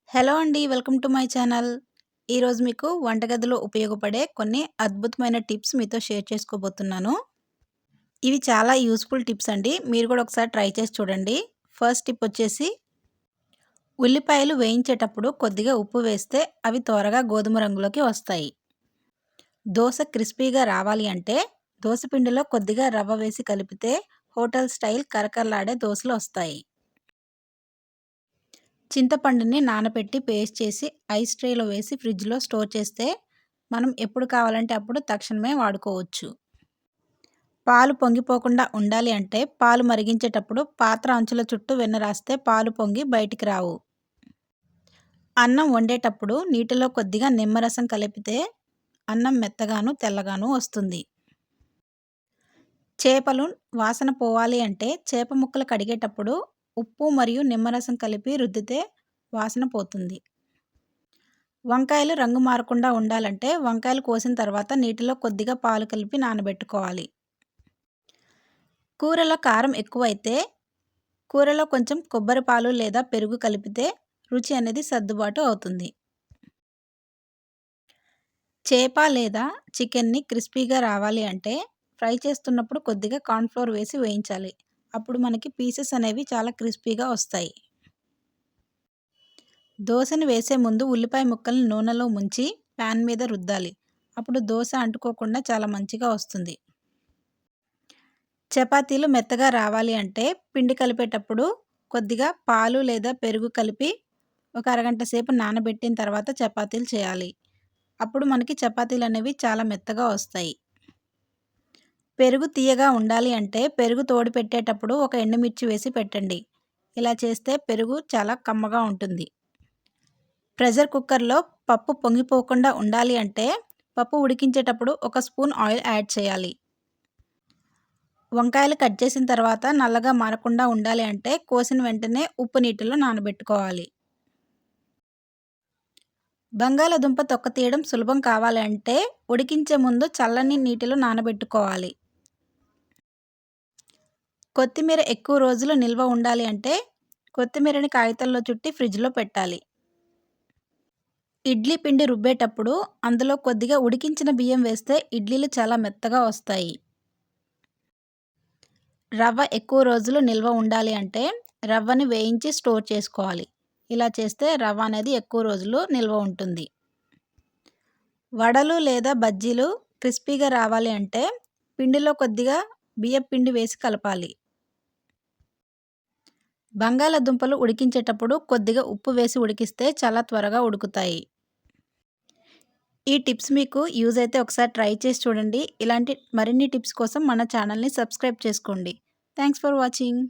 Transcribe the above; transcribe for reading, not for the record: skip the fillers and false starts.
Hello అండి. Welcome to my channel. ఈరోజు మీకు వంటగదిలో ఉపయోగపడే కొన్ని అద్భుతమైన టిప్స్ మీతో షేర్ చేసుకోబోతున్నాను. ఇవి చాలా యూజ్‌ఫుల్ టిప్స్ అండి. మీరు కూడా ఒకసారి ట్రై చేసి చూడండి. ఫస్ట్ టిప్ వచ్చేసి ఉల్లిపాయలు వేయించేటప్పుడు కొద్దిగా ఉప్పు వేస్తే అవి త్వరగా గోధుమ రంగులోకి వస్తాయి. దోస క్రిస్పీగా రావాలి అంటే దోస పిండిలో కొద్దిగా రవ్వ వేసి కలిపితే హోటల్ స్టైల్ కరకరలాడే దోసలు వస్తాయి. చింతపండుని నానబెట్టి పేస్ట్ చేసి ఐస్ ట్రేలో వేసి ఫ్రిడ్జ్‌లో స్టోర్ చేస్తే మనం ఎప్పుడు కావాలంటే అప్పుడు తక్షణమే వాడుకోవచ్చు. పాలు పొంగిపోకుండా ఉండాలి అంటే పాలు మరిగించేటప్పుడు పాత్ర అంచుల చుట్టూ వెన్న రాస్తే పాలు పొంగి బయటికి రావు. అన్నం వండేటప్పుడు నీటిలో కొద్దిగా నిమ్మరసం కలిపితే అన్నం మెత్తగాను, తెల్లగాను వస్తుంది. చేపలు వాసన పోవాలి అంటే చేప ముక్కలు కడిగేటప్పుడు ఉప్పు మరియు నిమ్మరసం కలిపి రుద్దితే వాసన పోతుంది. వంకాయలు రంగు మారకుండా ఉండాలంటే వంకాయలు కోసిన తర్వాత నీటిలో కొద్దిగా పాలు కలిపి నానబెట్టుకోవాలి. కూరలో కారం ఎక్కువైతే కూరలో కొంచెం కొబ్బరి పాలు లేదా పెరుగు కలిపితే రుచి అనేది సర్దుబాటు అవుతుంది. చేప లేదా చికెన్ని క్రిస్పీగా రావాలి అంటే ఫ్రై చేస్తున్నప్పుడు కొద్దిగా కార్న్‌ఫ్లోర్ వేసి వేయించాలి. అప్పుడు మనకి పీసెస్ అనేవి చాలా క్రిస్పీగా వస్తాయి. దోసని వేసే ముందు ఉల్లిపాయ ముక్కల్ని నూనెలో ముంచి పాన్ మీద రుద్దాలి. అప్పుడు దోస అంటుకోకుండా చాలా మంచిగా వస్తుంది. చపాతీలు మెత్తగా రావాలి అంటే పిండి కలిపేటప్పుడు కొద్దిగా పాలు లేదా పెరుగు కలిపి ఒక అరగంట సేపు నానబెట్టిన తర్వాత చపాతీలు చేయాలి. అప్పుడు మనకి చపాతీలు అనేవి చాలా మెత్తగా వస్తాయి. పెరుగు తియ్యగా ఉండాలి అంటే పెరుగు తోడు పెట్టేటప్పుడు ఒక ఎండుమిర్చి వేసి పెట్టండి. ఇలా చేస్తే పెరుగు చాలా కమ్మగా ఉంటుంది. ప్రెషర్ కుక్కర్‌లో పప్పు పొంగిపోకుండా ఉండాలి అంటే పప్పు ఉడికించేటప్పుడు ఒక స్పూన్ ఆయిల్ యాడ్ చేయాలి. వంకాయలు కట్ చేసిన తర్వాత నల్లగా మారకుండా ఉండాలి అంటే కోసిన వెంటనే ఉప్పు నీటిలో నానబెట్టుకోవాలి. బంగాళాదుంప తొక్క తీయడం సులభం కావాలంటే ఉడికించే ముందు చల్లని నీటిలో నానబెట్టుకోవాలి. కొత్తిమీర ఎక్కువ రోజులు నిల్వ ఉండాలి అంటే కొత్తిమీరని కాగితంలో చుట్టి ఫ్రిడ్జ్‌లో పెట్టాలి. ఇడ్లీ పిండి రుబ్బేటప్పుడు అందులో కొద్దిగా ఉడికించిన బియ్యం వేస్తే ఇడ్లీలు చాలా మెత్తగా వస్తాయి. రవ్వ ఎక్కువ రోజులు నిల్వ ఉండాలి అంటే రవ్వని వేయించి స్టోర్ చేసుకోవాలి. ఇలా చేస్తే రవ్వ అనేది ఎక్కువ రోజులు నిల్వ ఉంటుంది. వడలు లేదా బజ్జీలు క్రిస్పీగా రావాలి అంటే పిండిలో కొద్దిగా బియ్యపు పిండి వేసి కలపాలి. బంగాళాదుంపలు ఉడికించేటప్పుడు కొద్దిగా ఉప్పు వేసి ఉడికిస్తే చాలా త్వరగా ఉడుకుతాయి. ఈ టిప్స్ మీకు యూజ్ అయితే ఒకసారి ట్రై చేసి చూడండి. ఇలాంటి మరిన్ని టిప్స్ కోసం మన ఛానల్‌ని సబ్స్క్రైబ్ చేసుకోండి. Thanks for watching.